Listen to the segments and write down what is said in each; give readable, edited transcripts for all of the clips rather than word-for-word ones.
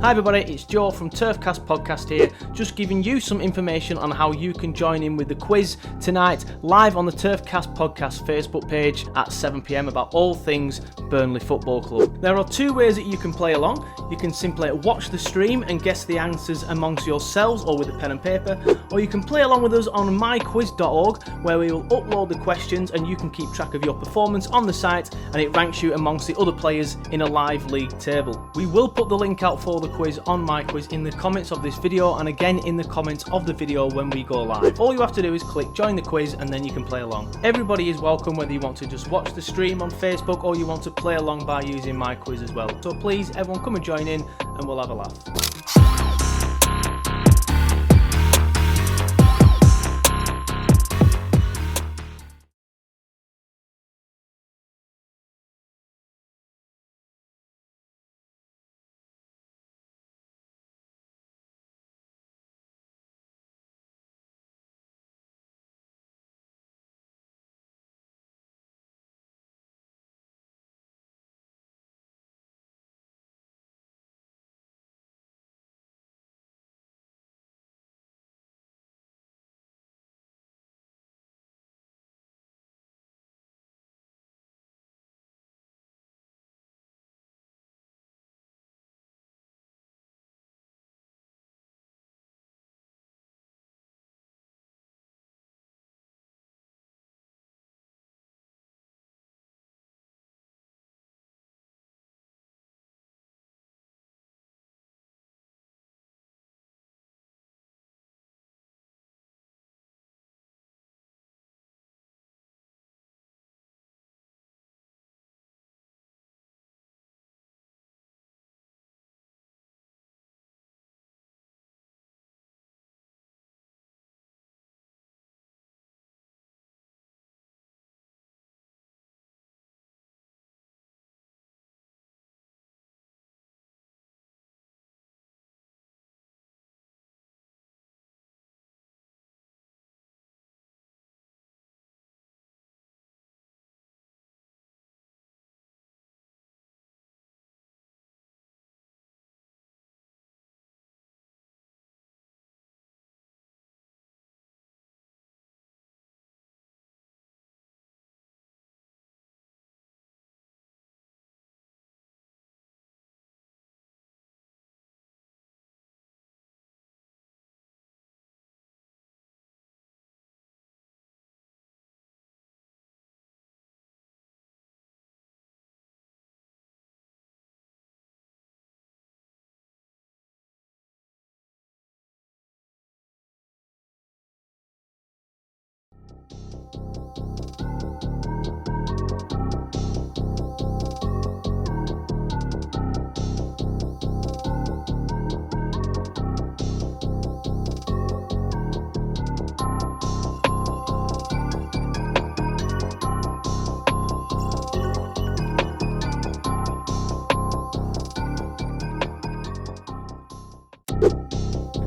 Hi everybody, it's Joe from Turfcast Podcast here, just giving you some information on how you can join in with the quiz tonight, live on the Turfcast Podcast Facebook page at 7 PM about all things Burnley Football Club. There are two ways that you can play along. You can simply watch the stream and guess the answers amongst yourselves or with a pen and paper, or you can play along with us on myquiz.org, where we will upload the questions and you can keep track of your performance on the site, and it ranks you amongst the other players in a live league table. We will put the link out for the quiz on MyQuiz in the comments of this video, and again in the comments of the video when we go live. All you have to do is click join the quiz and then you can play along. Everybody is welcome, whether you want to just watch the stream on Facebook or you want to play along by using MyQuiz as well. So please everyone come and join in and we'll have a laugh.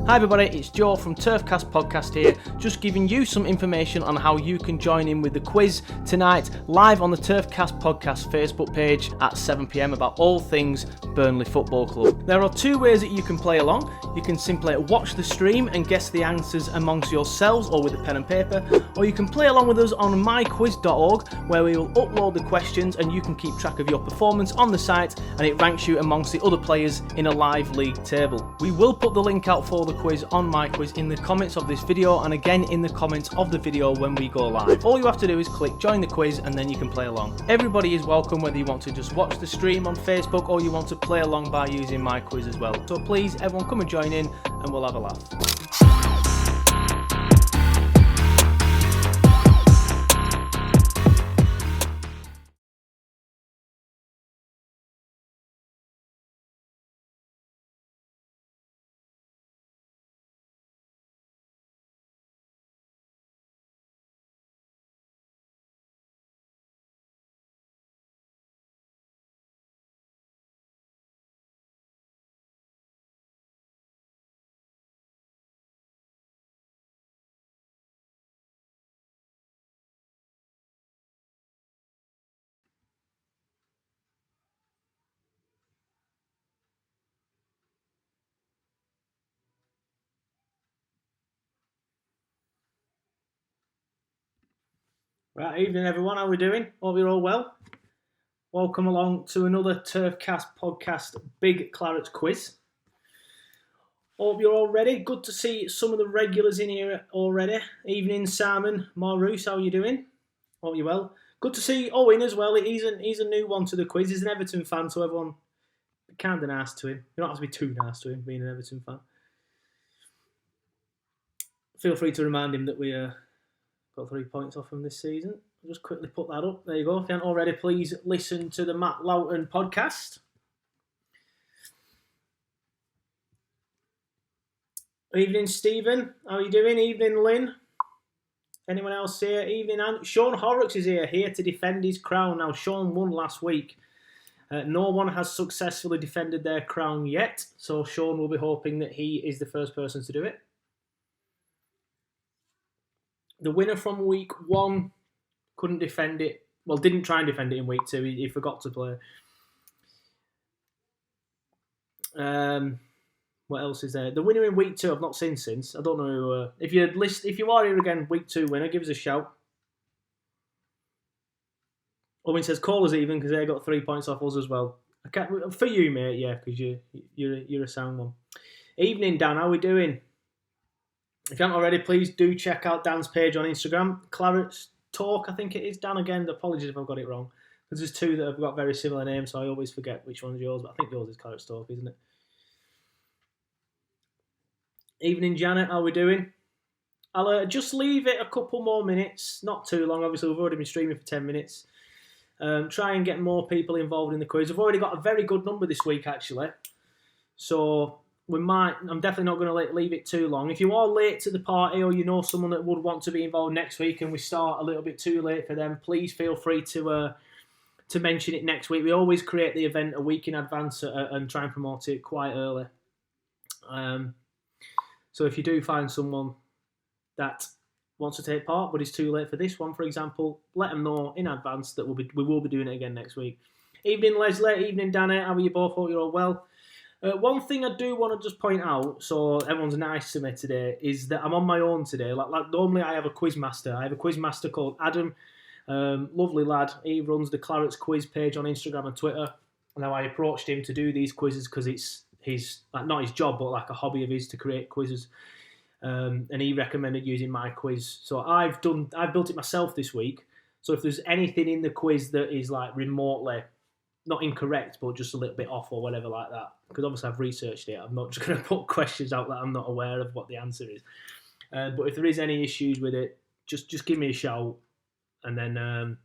Hi everybody, it's Joe from Turfcast Podcast here, just giving you some information on how you can join in with the quiz tonight, live on the Turfcast Podcast Facebook page at 7 PM about all things Burnley Football Club. There are two ways that you can play along. You can simply watch the stream and guess the answers amongst yourselves or with a pen and paper, or you can play along with us on myquiz.org, where we will upload the questions and you can keep track of your performance on the site, and it ranks you amongst the other players in a live league table. We will put the link out for the quiz on MyQuiz in the comments of this video, and again in the comments of the video when we go live. All you have to do is click join the quiz and then you can play along. Everybody is welcome, whether you want to just watch the stream on Facebook or you want to play along by using MyQuiz as well. So please everyone come and join in and we'll have a laugh. Right, evening everyone, how are we doing? Hope you're all well. Welcome along to another Turfcast podcast Big Clarets quiz. Hope you're all ready. Good to see some of the regulars in here already. Evening Simon, Maros, how are you doing? Hope you're well. Good to see Owen as well. He's a new one to the quiz. He's an Everton fan, so everyone be kind of nice to him. You don't have to be too nice to him, being an Everton fan. Feel free to remind him that we got 3 points off him this season. I'll just quickly put that up. There you go. If you haven't already, please listen to the Matt Loughton podcast. Evening, Stephen. How are you doing? Evening, Lynn. Anyone else here? Evening, Anne. Shawn Horrocks is here to defend his crown. Now, Shawn won last week. No one has successfully defended their crown yet, so Shawn will be hoping that he is the first person to do it. The winner from week 1 couldn't defend it. Well, didn't try and defend it in week 2. He forgot to play. What else is there? The winner in week 2 I've not seen since. I don't know. If you are here again, week 2 winner, give us a shout. Owen says call us even because they got 3 points off us as well. For you, mate, yeah, because you're a sound one. Evening, Dan. How are we doing? If you haven't already, please do check out Dan's page on Instagram. Clarets Talk, I think it is. Dan, again, apologies if I've got it wrong. Because there's 2 that have got very similar names, so I always forget which one's yours. But I think yours is Clarets Talk, isn't it? Evening, Janet. How are we doing? I'll just leave it a couple more minutes. Not too long, obviously. We've already been streaming for 10 minutes. Try and get more people involved in the quiz. We've already got a very good number this week, actually. So I'm definitely not going to leave it too long. If you are late to the party or you know someone that would want to be involved next week and we start a little bit too late for them, please feel free to mention it next week. We always create the event a week in advance and try and promote it quite early. So if you do find someone that wants to take part but is too late for this one, for example, let them know in advance that we will be doing it again next week. Evening, Leslie. Evening, Danny. How are you both? Hope you're all well. One thing I do want to just point out, so everyone's nice to me today, is that I'm on my own today. Like normally I have a quiz master. I have a quiz master called Adam. Lovely lad. He runs the Clarets quiz page on Instagram and Twitter. Now I approached him to do these quizzes because it's not his job, but like a hobby of his to create quizzes. And he recommended using my quiz. So I've built it myself this week. So if there's anything in the quiz that is like remotely not incorrect, but just a little bit off or whatever like that, because obviously I've researched it. I'm not just going to put questions out that I'm not aware of what the answer is. But if there is any issues with it, just give me a shout, and then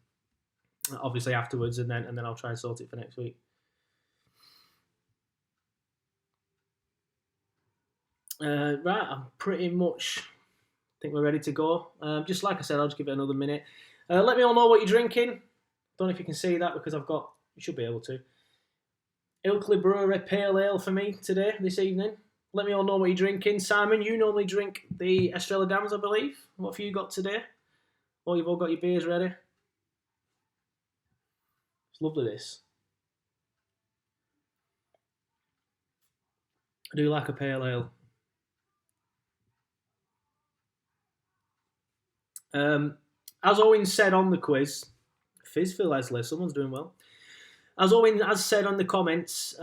obviously afterwards, and then I'll try and sort it for next week. Right, I'm pretty much. I think we're ready to go. Just like I said, I'll just give it another minute. Let me all know what you're drinking. Don't know if you can see that because you should be able to. Ilkley Brewery Pale Ale for me this evening. Let me all know what you're drinking. Simon, you normally drink the Estrella Dams, I believe. What have you got today? Oh, you've all got your beers ready. It's lovely, this. I do like a pale ale. As Owen said on the quiz, fizz for Leslie, someone's doing well. As Owen has said on the comments,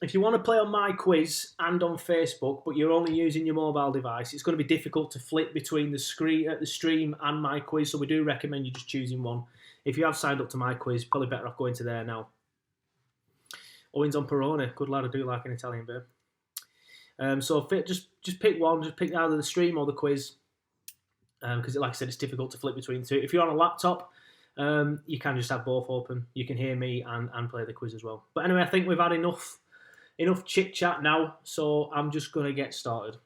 if you want to play on my quiz and on Facebook, but you're only using your mobile device, it's going to be difficult to flip between the stream and my quiz, so we do recommend you just choosing one. If you have signed up to my quiz, probably better off going to there now. Owen's on Peroni. Good lad, I do like an Italian beer. So just pick one, just pick either the stream or the quiz, because like I said, it's difficult to flip between the two. If you're on a laptop, you can just have both open. You can hear me and play the quiz as well. But anyway, I think we've had enough chit chat now, so I'm just going to get started.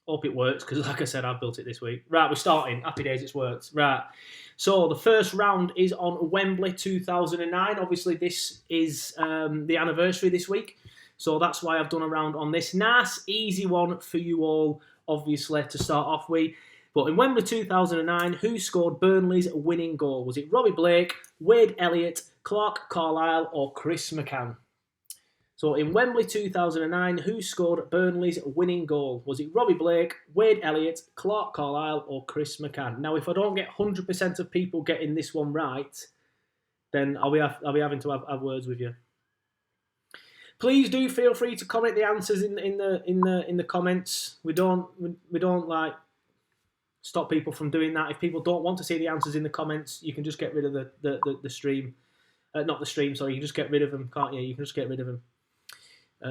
Hope it works, because like I said, I've built it this week. Right, we're starting. Happy days, it's worked. Right, so the first round is on Wembley 2009. Obviously, this is the anniversary this week, so that's why I've done a round on this. Nice, easy one for you all, obviously, to start off with. But in Wembley 2009, who scored Burnley's winning goal? Was it Robbie Blake, Wade Elliott, Clark Carlisle, or Chris McCann? So in Wembley 2009, who scored Burnley's winning goal? Was it Robbie Blake, Wade Elliott, Clark Carlisle or Chris McCann? Now, if I don't get 100% of people getting this one right, then I'll be having to have words with you. Please do feel free to comment the answers in the comments. We don't like stop people from doing that. If people don't want to see the answers in the comments, you can just get rid of the stream. Not the stream, sorry. You can just get rid of them, can't you? You can just get rid of them.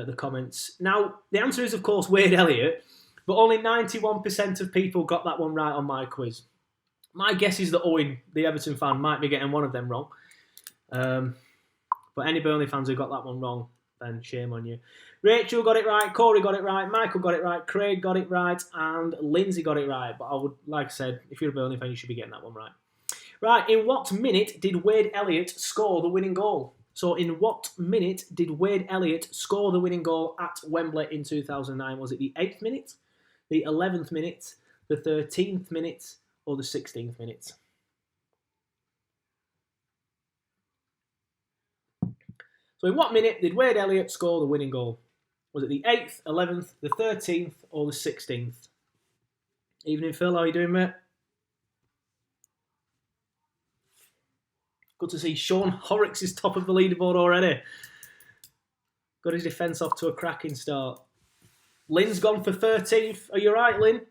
The comments. Now, the answer is, of course, Wade Elliott, but only 91% of people got that one right on my quiz. My guess is that Owen, the Everton fan, might be getting one of them wrong. But any Burnley fans who got that one wrong, then shame on you. Rachel got it right, Corey got it right, Michael got it right, Craig got it right, and Lindsay got it right. But I would, like I said, if you're a Burnley fan, you should be getting that one right. Right, in what minute did Wade Elliott score the winning goal? So in what minute did Wade Elliott score the winning goal at Wembley in 2009? Was it the 8th minute, the 11th minute, the 13th minute, or the 16th minute? So in what minute did Wade Elliott score the winning goal? Was it the 8th, 11th, the 13th, or the 16th? Evening, Phil. How are you doing, mate? Good to see Shawn Horrocks is top of the leaderboard already. Got his defence off to a cracking start. Lynn's gone for 13th. Are you right, Lynn?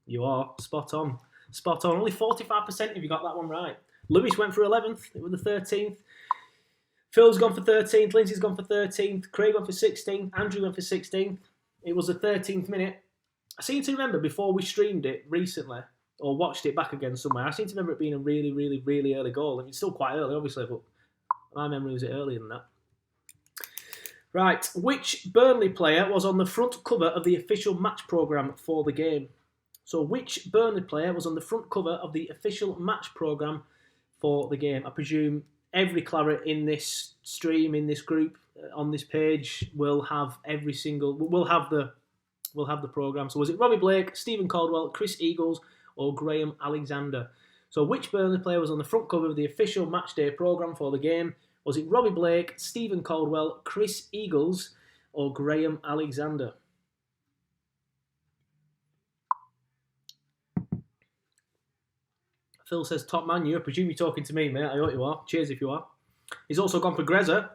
You are. Spot on. Spot on. Only 45% of you got that one right. Lewis went for 11th. It was the 13th. Phil's gone for 13th. Lindsay's gone for 13th. Craig went for 16th. Andrew went for 16th. It was the 13th minute. I seem to remember before we streamed it recently, or watched it back again somewhere, I seem to remember it being a really, really, really early goal. I mean, it's still quite early, obviously, but my memory was it earlier than that. Right, which Burnley player was on the front cover of the official match programme for the game? So which Burnley player was on the front cover of the official match programme for the game? I presume every Claret in this stream, in this group, on this page, will have every single... We'll have the programme. So was it Robbie Blake, Stephen Caldwell, Chris Eagles, or Graham Alexander? So which Burnley player was on the front cover of the official matchday programme for the game? Was it Robbie Blake, Stephen Caldwell, Chris Eagles, or Graham Alexander? Phil says, top man, you. I presume you're talking to me, mate. I hope you are. Cheers if you are. He's also gone for Grezza.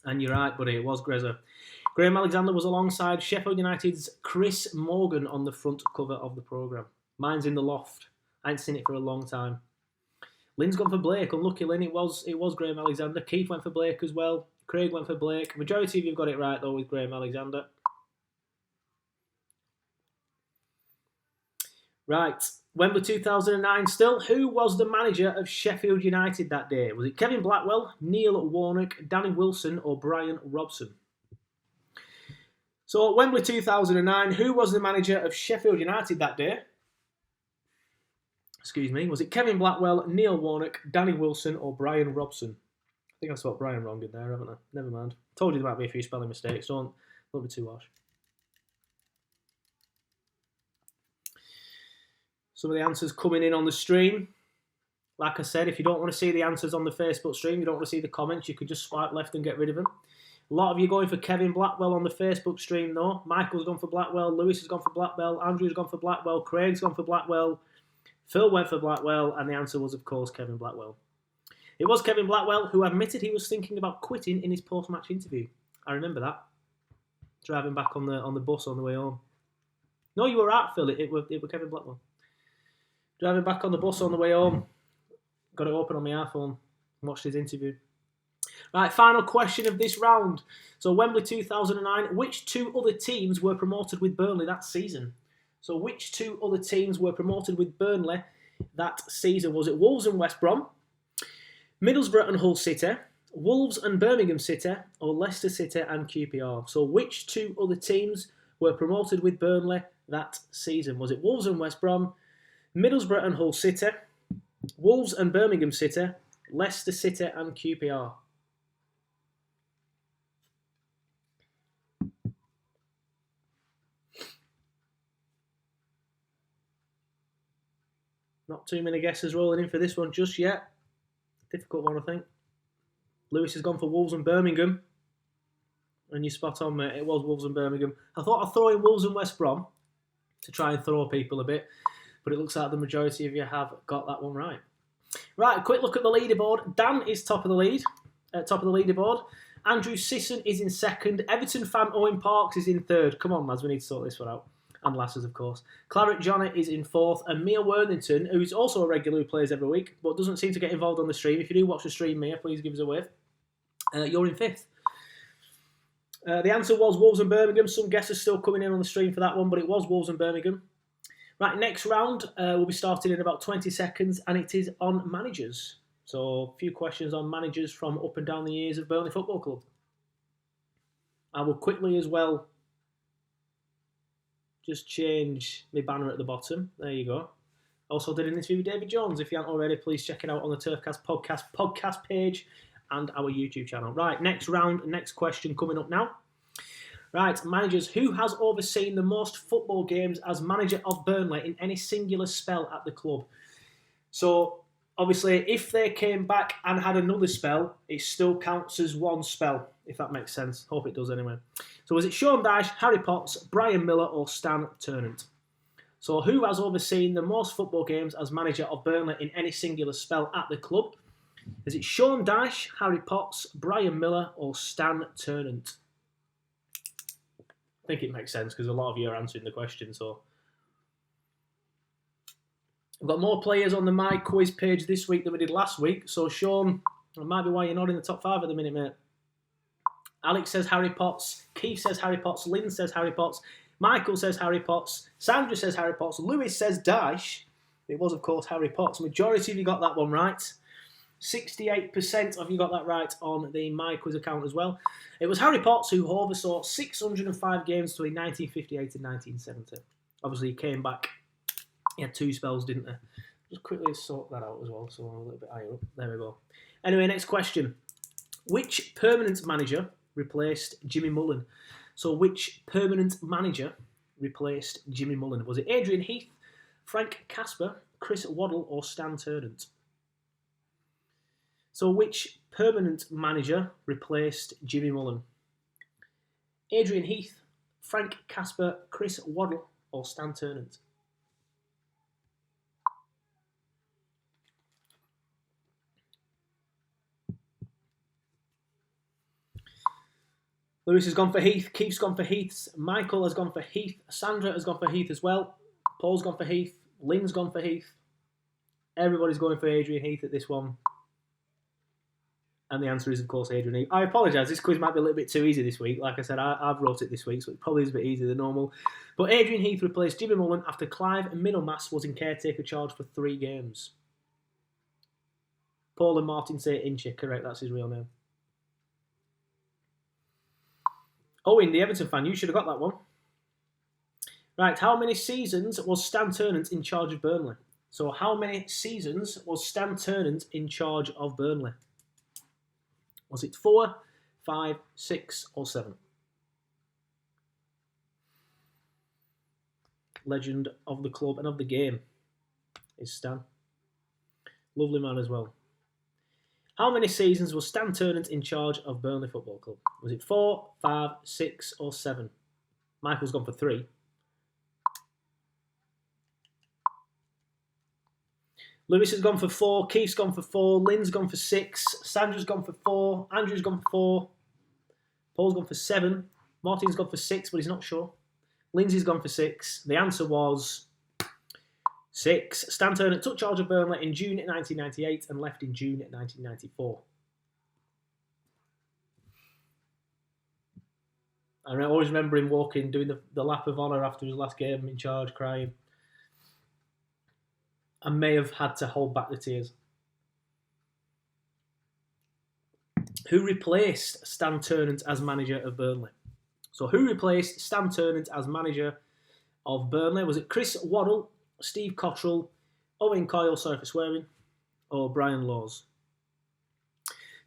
And you're right, buddy. It was Grezza. Graham Alexander was alongside Sheffield United's Chris Morgan on the front cover of the programme. Mine's in the loft. I ain't seen it for a long time. Lynn's gone for Blake. Unlucky, Lynn. It was Graham Alexander. Keith went for Blake as well. Craig went for Blake. Majority of you have got it right, though, with Graham Alexander. Right. Wembley 2009 still. Who was the manager of Sheffield United that day? Was it Kevin Blackwell, Neil Warnock, Danny Wilson, or Brian Robson? So, at Wembley 2009, who was the manager of Sheffield United that day? Excuse me. Was it Kevin Blackwell, Neil Warnock, Danny Wilson, or Brian Robson? I think I spelled Brian wrong in there, haven't I? Never mind. Told you there might be a few spelling mistakes. Don't be too harsh. Some of the answers coming in on the stream. Like I said, if you don't want to see the answers on the Facebook stream, you don't want to see the comments, you could just swipe left and get rid of them. A lot of you going for Kevin Blackwell on the Facebook stream, though. Michael's gone for Blackwell. Lewis has gone for Blackwell. Andrew's gone for Blackwell. Craig's gone for Blackwell. Phil went for Blackwell, and the answer was, of course, Kevin Blackwell. It was Kevin Blackwell who admitted he was thinking about quitting in his post-match interview. I remember that. Driving back on the bus on the way home. No, you were right, Phil. It was Kevin Blackwell. Driving back on the bus on the way home. Got it open on my iPhone. Watched his interview. Right, final question of this round. So Wembley 2009, which two other teams were promoted with Burnley that season? So which two other teams were promoted with Burnley that season? Was it Wolves and West Brom, Middlesbrough and Hull City, Wolves and Birmingham City, or Leicester City and QPR? So which two other teams were promoted with Burnley that season? Was it Wolves and West Brom, Middlesbrough and Hull City, Wolves and Birmingham City, Leicester City and QPR? Not too many guesses rolling in for this one just yet. Difficult one, I think. Lewis has gone for Wolves and Birmingham. And you're spot on, mate. It was Wolves and Birmingham. I thought I'd throw in Wolves and West Brom to try and throw people a bit, but it looks like the majority of you have got that one right. Right, a quick look at the leaderboard. Dan is top of the leaderboard. Andrew Sisson is in second. Everton fan Owen Parks is in third. Come on, lads, we need to sort this one out. And lasses, of course. Claret Johnny is in fourth. And Mia Worthington, who's also a regular who plays every week, but doesn't seem to get involved on the stream. If you do watch the stream, Mia, please give us a wave. You're in fifth. The answer was Wolves and Birmingham. Some guesses still coming in on the stream for that one, but it was Wolves and Birmingham. Right, next round, we'll be starting in about 20 seconds, and it is on managers. So, a few questions on managers from up and down the years of Burnley Football Club. I will quickly as well just change my banner at the bottom. There you go. Also did an interview with David Jones. If you haven't already, please check it out on the Turfcast podcast page and our YouTube channel. Right, next round, next question coming up now. Right, managers, who has overseen the most football games as manager of Burnley in any singular spell at the club? So, obviously, if they came back and had another spell, it still counts as one spell, if that makes sense. Hope it does anyway. So, was it Shawn Dyche, Harry Potts, Brian Miller or Stan Ternent? So, who has overseen the most football games as manager of Burnley in any singular spell at the club? Is it Shawn Dyche, Harry Potts, Brian Miller or Stan Ternent? I think it makes sense because a lot of you are answering the question. So, I've got more players on the My Quiz page this week than we did last week. So, Shawn, that might be why you're not in the top 5 at the minute, mate. Alex says Harry Potts. Keith says Harry Potts. Lynn says Harry Potts. Michael says Harry Potts. Sandra says Harry Potts. Lewis says Dyche. It was, of course, Harry Potts. Majority of you got that one right. 68% of you got that right on the My Quiz account as well. It was Harry Potts who oversaw 605 games between 1958 and 1970. Obviously, he came back. He had 2 spells, didn't he? Just quickly sort that out as well, so I'm a little bit higher up. There we go. Anyway, next question. Which permanent manager replaced Jimmie Mullen? So, which permanent manager replaced Jimmie Mullen? Was it Adrian Heath, Frank Casper, Chris Waddle, or Stan Ternent? So, which permanent manager replaced Jimmie Mullen? Adrian Heath, Frank Casper, Chris Waddle, or Stan Ternent? Lewis has gone for Heath, Keith's gone for Heath, Michael has gone for Heath, Sandra has gone for Heath as well, Paul's gone for Heath, Lynn's gone for Heath. Everybody's going for Adrian Heath at this one. And the answer is, of course, Adrian Heath. I apologise, this quiz might be a little bit too easy this week. Like I said, I've wrote it this week, so it probably is a bit easier than normal. But Adrian Heath replaced Jimmie Mullen after Clive Middlemass was in caretaker charge for 3 games. Paul and Martin say Inche, correct, that's his real name. Owen, the Everton fan, you should have got that one. Right, how many seasons was Stan Ternent in charge of Burnley? So how many seasons was Stan Ternent in charge of Burnley? Was it 4, 5, 6 or 7? Legend of the club and of the game is Stan. Lovely man as well. How many seasons was Stan Ternent in charge of Burnley Football Club? Was it 4, 5, 6 or 7? Michael's gone for 3. Lewis has gone for 4, Keith's gone for 4, Lynn's gone for 6, Sandra's gone for 4, Andrew's gone for 4, Paul's gone for 7, Martin's gone for 6, but he's not sure. Lindsay's gone for 6. The answer was 6. Stan Ternent took charge of Burnley in June 1998 and left in June 1994. I always remember him walking, doing the lap of honour after his last game in charge, crying. I may have had to hold back the tears. Who replaced Stan Ternent as manager of Burnley? So who replaced Stan Ternent as manager of Burnley? Was it Chris Waddle, Steve Cottrell, Owen Coyle, sorry for swearing, or Brian Laws?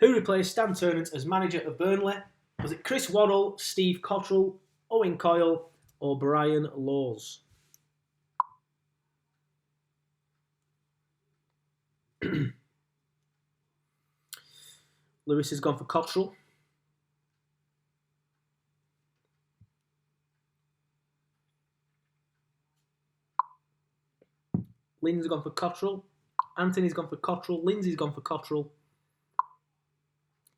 Who replaced Stan Ternent as manager of Burnley? Was it Chris Waddle, Steve Cottrell, Owen Coyle, or Brian Laws? Lewis has gone for Cottrell. Lynn's gone for Cottrell. Anthony's gone for Cottrell. Lindsay's gone for Cottrell.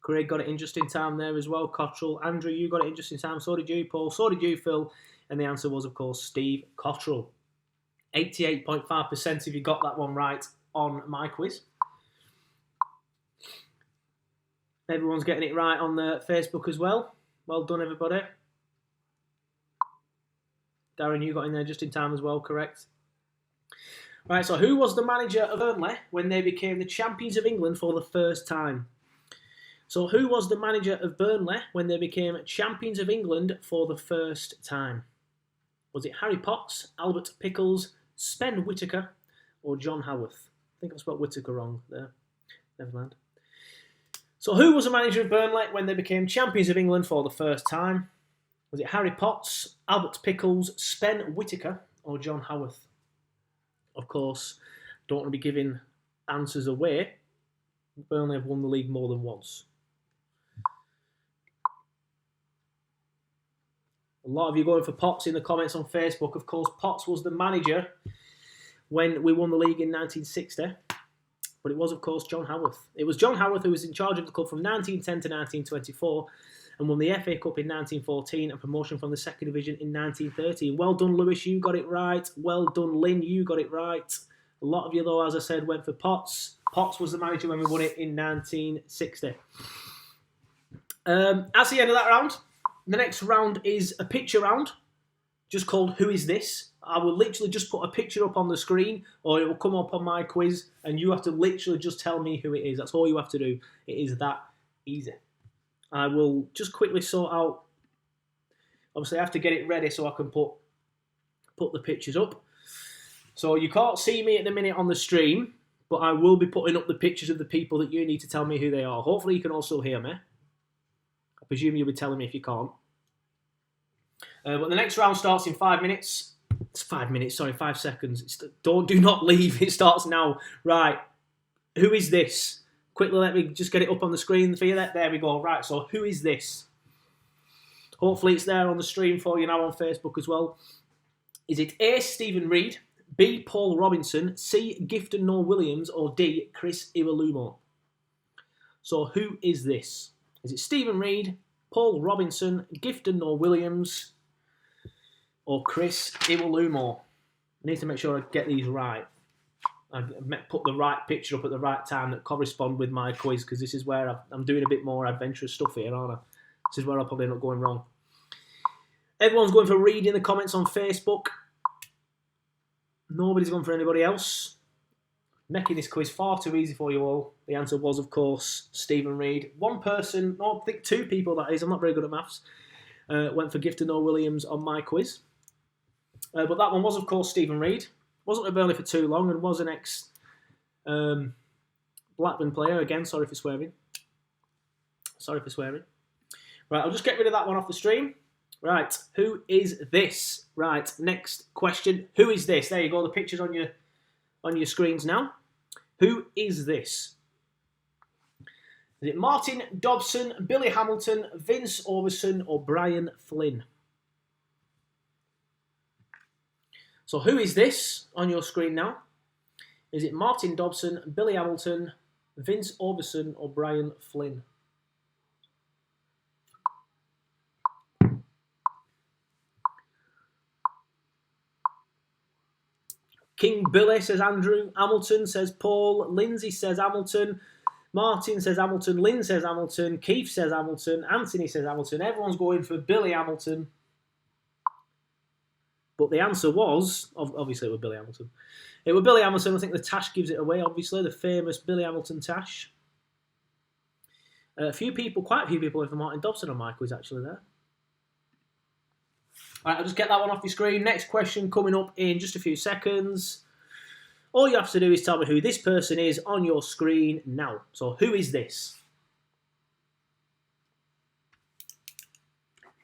Craig got it in just in time there as well. Cottrell. Andrew, you got it in just in time. So did you, Paul. So did you, Phil. And the answer was, of course, Steve Cottrell. 88.5% if you got that one right on my quiz. Everyone's getting it right on the Facebook as well. Well done, everybody. Darren, you got in there just in time as well, correct? Right, so who was the manager of Burnley when they became the champions of England for the first time? So who was the manager of Burnley when they became champions of England for the first time? Was it Harry Potts, Albert Pickles, Sven Whittaker, or John Howarth? I think I spelled Whittaker wrong there. Never mind. So who was the manager of Burnley when they became champions of England for the first time? Was it Harry Potts, Albert Pickles, Sven Whittaker, or John Howarth? Of course, don't want to be giving answers away. Burnley have won the league more than once. A lot of you going for Potts in the comments on Facebook. Of course, Potts was the manager when we won the league in 1960. But it was, of course, John Howarth. It was John Howarth who was in charge of the club from 1910 to 1924 and won the FA Cup in 1914 and promotion from the second division in 1913. Well done, Lewis, you got it right. Well done, Lynn, you got it right. A lot of you, though, as I said, went for Potts. Potts was the manager when we won it in 1960. That's the end of that round. The next round is a picture round, just called Who Is This? I will literally just put a picture up on the screen, or it will come up on my quiz, and you have to literally just tell me who it is. That's all you have to do. It is that easy. I will just quickly sort out. Obviously, I have to get it ready so I can put the pictures up. So you can't see me at the minute on the stream, but I will be putting up the pictures of the people that you need to tell me who they are. Hopefully, you can also hear me. I presume you'll be telling me if you can't. But the next round starts in 5 minutes. It's 5 minutes, sorry, 5 seconds. Do not leave. It starts now. Right. Who is this? Quickly, let me just get it up on the screen for you. There we go. Right, so who is this? Hopefully it's there on the stream for you now on Facebook as well. Is it A, Stephen Reid, B, Paul Robinson, C, Gifton Noel Williams, or D, Chris Iwelumo? So who is this? Is it Stephen Reid, Paul Robinson, Gifton Noel Williams, or Chris Iwelumo? I need to make sure I get these right. I put the right picture up at the right time that correspond with my quiz, because this is where I'm doing a bit more adventurous stuff here, aren't I? This is where I'll probably end up going wrong. Everyone's going for Reid in the comments on Facebook. Nobody's gone for anybody else. Making this quiz far too easy for you all. The answer was, of course, Stephen Reid. One person, no, I think 2 people that is, I'm not very good at maths, went for Gifton Noel Williams on my quiz. But that one was, of course, Stephen Reid. Wasn't at Burnley for too long and was an ex-Blackburn player. Again, sorry for swearing. Sorry for swearing. Right, I'll just get rid of that one off the stream. Right, who is this? Right, next question. Who is this? There you go, the picture's on your screens now. Who is this? Is it Martin Dobson, Billy Hamilton, Vince Overson, or Brian Flynn? So who is this on your screen now? Is it Martin Dobson, Billy Hamilton, Vince Overson, or Brian Flynn? King Billy says Andrew, Hamilton says Paul, Lindsay says Hamilton, Martin says Hamilton, Lynn says Hamilton, Keith says Hamilton, Anthony says Hamilton. Everyone's going for Billy Hamilton. But the answer was, obviously it was Billy Hamilton. It was Billy Hamilton. I think the tash gives it away, obviously, the famous Billy Hamilton tash. Quite a few people went for Martin Dobson on my quiz, actually, there. All right, I'll just get that one off your screen. Next question coming up in just a few seconds. All you have to do is tell me who this person is on your screen now. So who is this?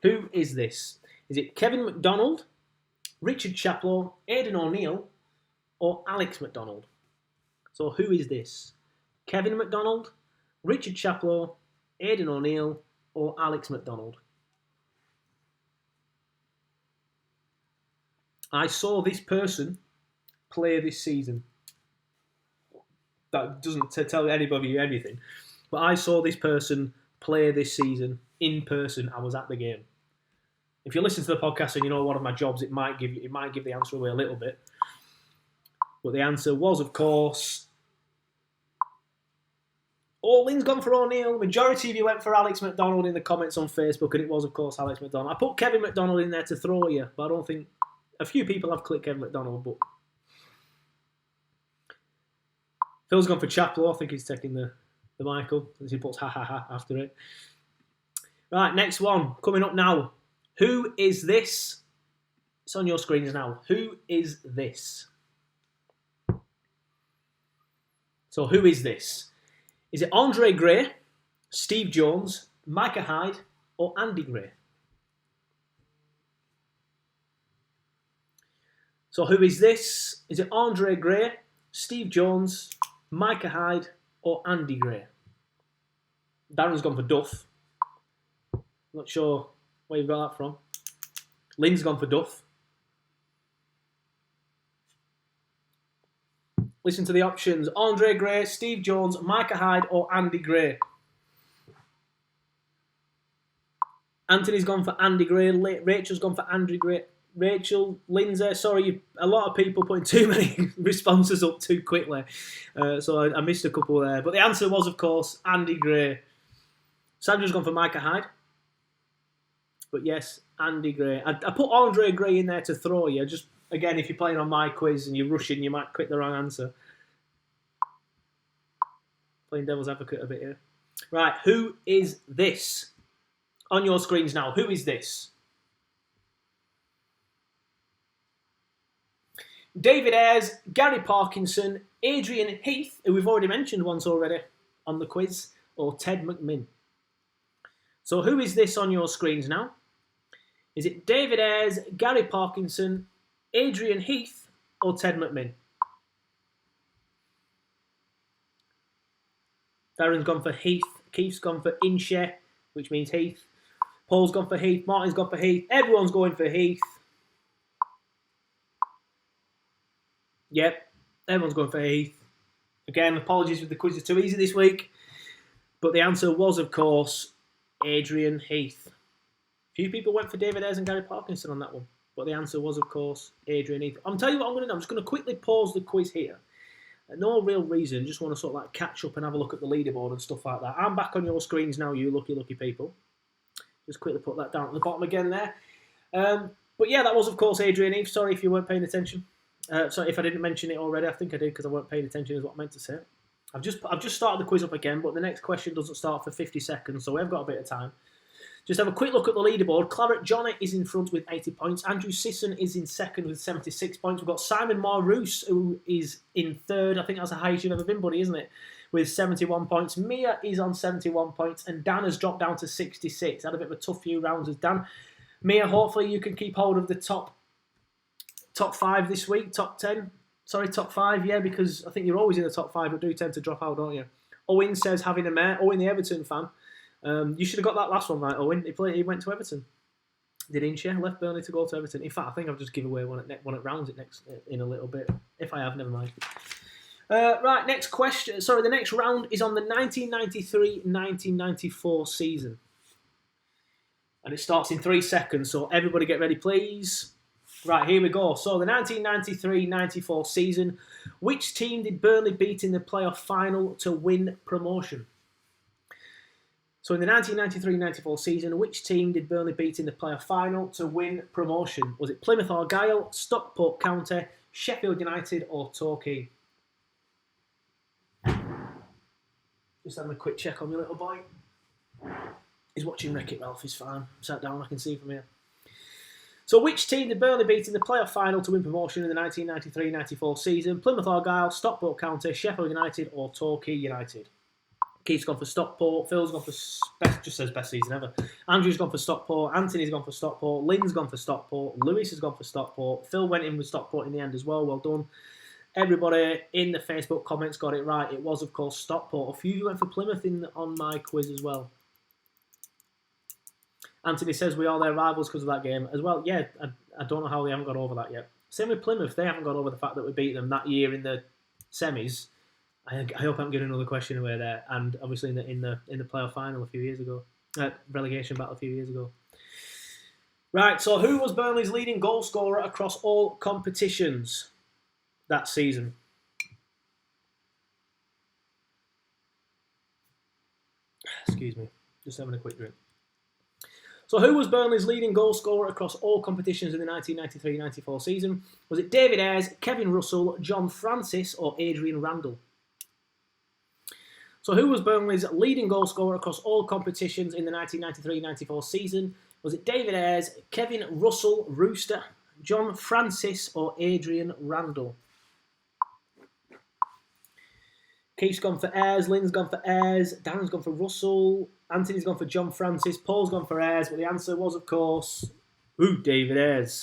Who is this? Is it Kevin McDonald, Richard Chaplow, Aidan O'Neill, or Alex McDonald? So who is this? Kevin McDonald, Richard Chaplow, Aidan O'Neill, or Alex McDonald? I saw this person play this season. that doesn't tell anybody anything. But I saw this person play this season in person. I was at the game. If you listen to the podcast and you know one of my jobs, it might give the answer away a little bit. But the answer was, of course, Lynn's gone for O'Neill. Majority of you went for Alex McDonald in the comments on Facebook, and it was, of course, Alex McDonald. I put Kevin McDonald in there to throw you, but I don't think... A few people have clicked Kevin McDonald, but... Phil's gone for Chaplow. I think he's taking the Michael, as he puts ha after it. Right, next one. Coming up now. Who is this? It's on your screens now. Who is this? So who is this? Is it Andre Gray, Steve Jones, Micah Hyde, or Andy Gray? So who is this? Is it Andre Gray, Steve Jones, Micah Hyde, or Andy Gray? Darren's gone for Duff. Not sure where you've got that from. Lynn's gone for Duff. Listen to the options. Andre Gray, Steve Jones, Micah Hyde, or Andy Gray. Anthony's gone for Andy Gray. Rachel's gone for Andy Gray. Rachel, Lindsay, sorry, a lot of people putting too many responses up too quickly. So I missed a couple there. But the answer was, of course, Andy Gray. Sandra's gone for Micah Hyde. But yes, Andy Gray. I put Andre Gray in there to throw you. Just, again, if you're playing on my quiz and you're rushing, you might click the wrong answer. Playing devil's advocate a bit here. Right, who is this? On your screens now, who is this? David Ayres, Gary Parkinson, Adrian Heath, who we've already mentioned once already on the quiz, or Ted McMinn. So who is this on your screens now? Is it David Ayres, Gary Parkinson, Adrian Heath, or Ted McMinn? Darren's gone for Heath. Keith's gone for Inche, which means Heath. Paul's gone for Heath. Martin's gone for Heath. Everyone's going for Heath. Yep, everyone's going for Heath. Again, apologies if the quiz is too easy this week. But the answer was, of course, Adrian Heath. A few people went for David Ayres and Gary Parkinson on that one. But the answer was, of course, Adrian Heath. I'm telling you what I'm going to do. I'm just going to quickly pause the quiz here. No real reason. Just want to sort of like catch up and have a look at the leaderboard and stuff like that. I'm back on your screens now, you lucky people. Just quickly put that down at the bottom again there. But yeah, that was, of course, Adrian Heath. Sorry if you weren't paying attention. Sorry if I didn't mention it already. I think I did because I weren't paying attention is what I meant to say. I've just started the quiz up again, but the next question doesn't start for 50 seconds, so we have got a bit of time. Just have a quick look at the leaderboard. Claret Johnny is in front with 80 points. Andrew Sisson is in second with 76 points. We've got Simon Maros, who is in third. I think that's the highest you've ever been, buddy, isn't it? With 71 points. Mia is on 71 points, and Dan has dropped down to 66. Had a bit of a tough few rounds as Dan. Mia, hopefully you can keep hold of the top 5 this week, top 10. Sorry, top 5, yeah, because I think you're always in the top 5, but do tend to drop out, don't you? Owen says having a mare. Owen, the Everton fan. You should have got that last one right, Owen. He went to Everton. Did Inche left Burnley to go to Everton? In fact, I think I've just given away one at rounds it next in a little bit. If I have, never mind. Right, next question. Sorry, the next round is on the 1993-1994 season. And it starts in 3 seconds, so everybody get ready, please. Right, here we go. So the 1993-94 season, which team did Burnley beat in the playoff final to win promotion? So in the 1993-94 season, which team did Burnley beat in the playoff final to win promotion? Was it Plymouth Argyle, Stockport County, Sheffield United, or Torquay? Just having a quick check on my little boy. He's watching Wreck-It Ralph, he's fine. Sat down, I can see from here. So which team did Burnley beat in the playoff final to win promotion in the 1993-94 season? Plymouth Argyle, Stockport County, Sheffield United, or Torquay United? Keith's gone for Stockport. Phil's gone for just says best season ever. Andrew's gone for Stockport. Anthony's gone for Stockport. Lynn's gone for Stockport. Lewis has gone for Stockport. Phil went in with Stockport in the end as well. Well done. Everybody in the Facebook comments got it right. It was, of course, Stockport. A few of you went for Plymouth on my quiz as well. Anthony says we are their rivals because of that game as well. Yeah, I don't know how they haven't got over that yet. Same with Plymouth. They haven't got over the fact that we beat them that year in the semis. I hope I'm getting another question away there. And obviously in the playoff final a few years ago, relegation battle a few years ago. Right. So who was Burnley's leading goal scorer across all competitions that season? Excuse me. Just having a quick drink. So who was Burnley's leading goal scorer across all competitions in the 1993-94 season? Was it David Ayres, Kevin Russell, John Francis or Adrian Randall? So who was Burnley's leading goal scorer across all competitions in the 1993-94 season? Was it David Ayres, Kevin Russell, Rooster, John Francis or Adrian Randall? Keith's gone for Ayres, Lynn's gone for Ayres, Darren's gone for Russell, Anthony's gone for John Francis, Paul's gone for Ayres, but the answer was, of course, David Ayres.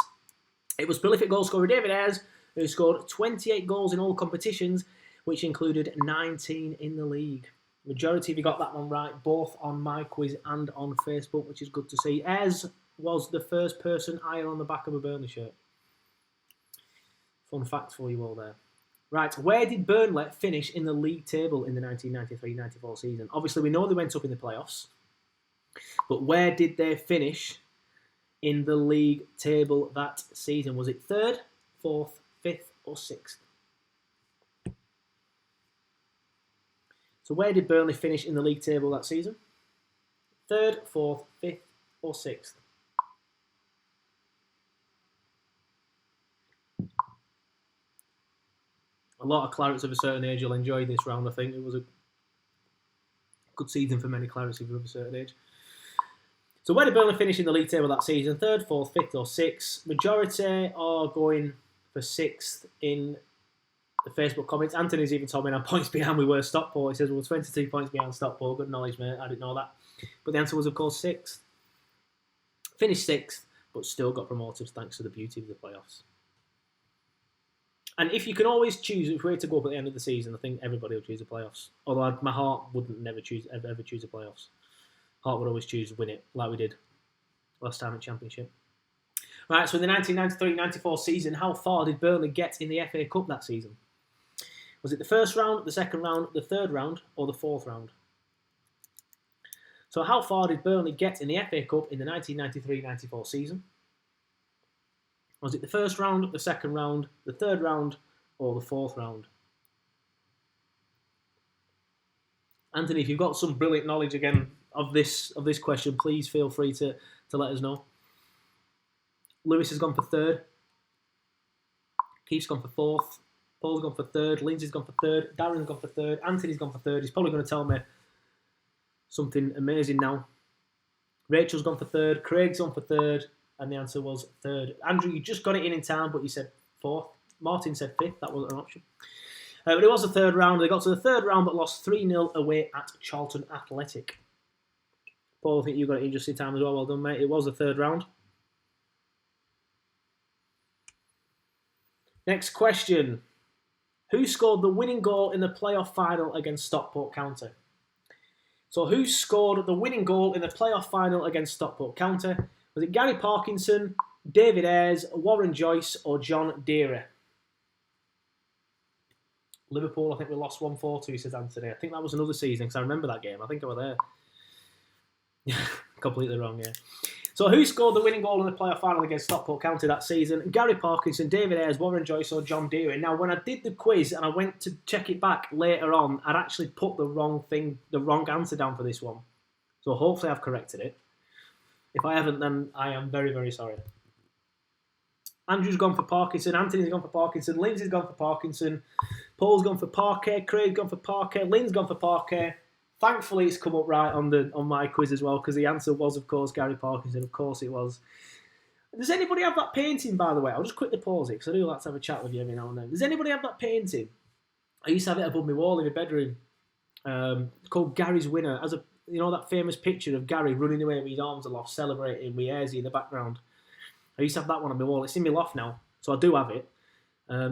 It was prolific goal scorer David Ayres, who scored 28 goals in all competitions, which included 19 in the league. Majority of you got that one right, both on my quiz and on Facebook, which is good to see. Ayres was the first person higher on the back of a Burnley shirt. Fun fact for you all there. Right, where did Burnley finish in the league table in the 1993-94 season? Obviously, we know they went up in the playoffs, but where did they finish in the league table that season? Was it 3rd, 4th, 5th or 6th? So where did Burnley finish in the league table that season? 3rd, 4th, 5th or 6th? A lot of Clarets of a certain age will enjoy this round, I think. It was a good season for many Clarets of a certain age. So where did Burnley finish in the league table that season? 3rd, 4th, 5th or 6th? Majority are going for 6th in the Facebook comments. Anthony's even told me how points behind we were Stockport. He says, well, 22 points behind Stockport. Good knowledge, mate. I didn't know that. But the answer was, of course, 6th. Finished 6th, but still got promoted thanks to the beauty of the playoffs. And if you can always choose, if we were to go up at the end of the season, I think everybody will choose the playoffs. Although my heart wouldn't ever choose the playoffs. Heart would always choose win it, like we did last time in Championship. Right, so in the 1993-94 season, how far did Burnley get in the FA Cup that season? Was it the first round, the second round, the third round, or the fourth round? So how far did Burnley get in the FA Cup in the 1993-94 season? Was it the first round, the second round, the third round, or the fourth round? Anthony, if you've got some brilliant knowledge again of this question, please feel free to let us know. Lewis has gone for 3rd. Keith's gone for 4th. Paul's gone for 3rd. Lindsay's gone for 3rd. Darren's gone for 3rd. Anthony's gone for 3rd. He's probably going to tell me something amazing now. Rachel's gone for 3rd. Craig's gone for 3rd. And the answer was 3rd. Andrew, you just got it in time, but you said 4th. Martin said 5th. That wasn't an option. But it was the third round. They got to the third round, but lost 3-0 away at Charlton Athletic. Paul, I think you got it in just in time as well. Well done, mate. It was the third round. Next question. Who scored the winning goal in the playoff final against Stockport County? So who scored the winning goal in the playoff final against Stockport County? Was it Gary Parkinson, David Ayres, Warren Joyce or John Deere? Liverpool, I think we lost 1-4-2, says Anthony. I think that was another season because I remember that game. I think I was there. Completely wrong, yeah. So who scored the winning goal in the playoff final against Stockport County that season? Gary Parkinson, David Ayres, Warren Joyce or John Deere? Now, when I did the quiz and I went to check it back later on, I'd actually put the wrong answer down for this one. So hopefully I've corrected it. If I haven't, then I am very, very sorry. Andrew's gone for Parkinson. Anthony's gone for Parkinson. Lindsay's gone for Parkinson. Paul's gone for Parquet. Craig's gone for Parquet. Lynn's gone for Parquet. Thankfully, it's come up right on my quiz as well because the answer was, of course, Gary Parkinson. Of course it was. Does anybody have that painting, by the way? I'll just quickly pause it because I do like to have a chat with you every now and then. Does anybody have that painting? I used to have it above my wall in my bedroom. It's called Gary's Winner. As that famous picture of Gary running away with his arms aloft, celebrating with Ayresy in the background. I used to have that one on my wall. It's in my loft now, so I do have it.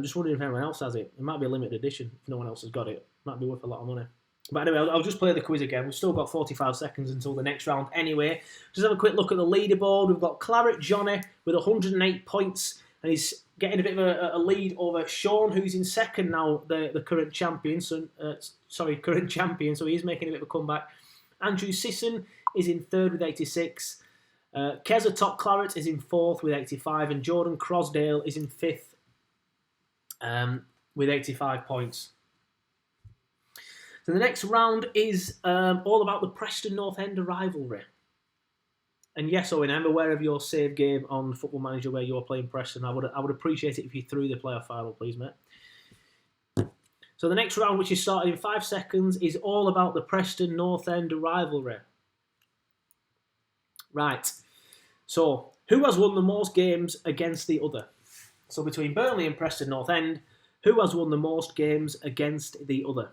Just wondering if anyone else has it. It might be a limited edition if no one else has got it. It might be worth a lot of money. But anyway, I'll just play the quiz again. We've still got 45 seconds until the next round anyway. Just have a quick look at the leaderboard. We've got Claret Johnny with 108 points, and he's getting a bit of a lead over Shawn, who's in second now, the current champion. Current champion. So he is making a bit of a comeback. Andrew Sisson is in third with 86. Keza Top Claret is in fourth with 85, and Jordan Crosdale is in fifth with 85 points. So the next round is all about the Preston North End rivalry. And yes, Owen, I'm aware of your save game on Football Manager where you're playing Preston. I would appreciate it if you threw the player file, please, mate. So the next round, which is started in 5 seconds, is all about the Preston North End rivalry. Right. So, who has won the most games against the other? So between Burnley and Preston North End, who has won the most games against the other?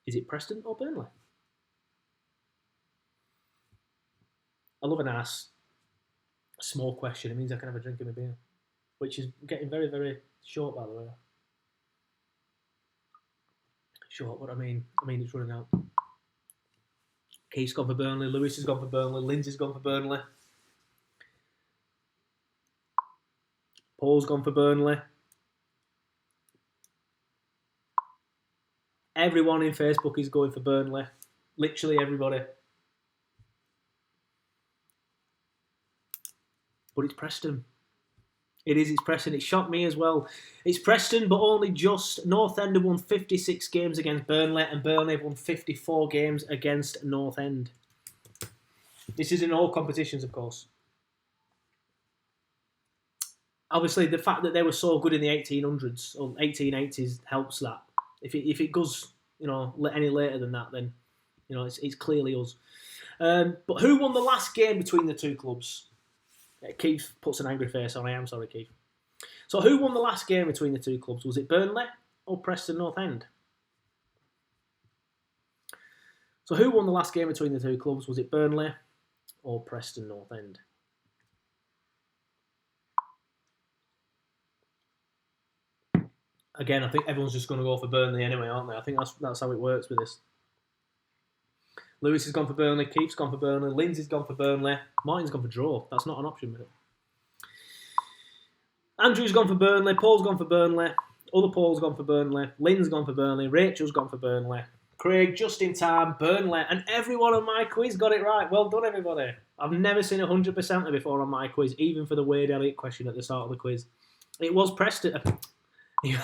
Is it Preston or Burnley? I love an ass. Small question. It means I can have a drink of my beer. Which is getting very, very short, by the way. Short, what I mean it's running out. Keith's gone for Burnley. Lewis has gone for Burnley. Lindsay's gone for Burnley. Paul's gone for Burnley. Everyone in Facebook is going for Burnley. Literally everybody. But it's Preston. It's Preston. It shocked me as well. It's Preston, but only just. North End have won 56 games against Burnley, and Burnley have won 54 games against North End. This is in all competitions, of course. Obviously, the fact that they were so good in the 1800s or 1880s helps that. If it goes, any later than that, then it's clearly us. But who won the last game between the two clubs? Keith puts an angry face on. I am sorry, Keith. So who won the last game between the two clubs? Was it Burnley or Preston North End? So who won the last game between the two clubs? Was it Burnley or Preston North End? Again, I think everyone's just going to go for Burnley anyway, aren't they? I think that's how it works with this. Lewis has gone for Burnley. Keith's gone for Burnley. Lindsay's gone for Burnley. Martin's gone for draw. That's not an option, mate. Andrew's gone for Burnley. Paul's gone for Burnley. Other Paul's gone for Burnley. Lynn's gone for Burnley. Rachel's gone for Burnley. Craig, just in time, Burnley. And everyone on my quiz got it right. Well done, everybody. I've never seen 100% before on my quiz, even for the Wade Elliott question at the start of the quiz. It was Preston.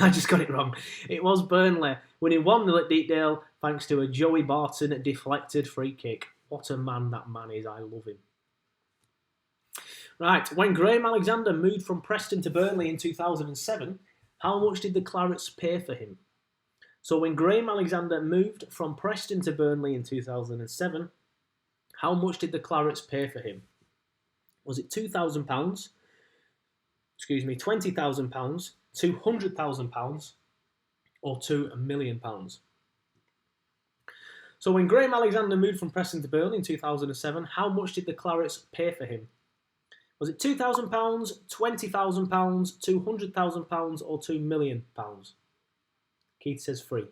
I just got it wrong. It was Burnley winning 1-0 at Deepdale thanks to a Joey Barton deflected free kick. What a man that man is. I love him. Right, when Graham Alexander moved from Preston to Burnley in 2007, how much did the Clarets pay for him? So when Graham Alexander moved from Preston to Burnley in 2007, how much did the Clarets pay for him? Was it £2,000? Excuse me, £20,000, £200,000, or £2 million? So when Graham Alexander moved from Preston to Burnley in 2007, how much did the Clarets pay for him? Was it £2,000, £20,000, £200,000, or £2 million? Keith says free.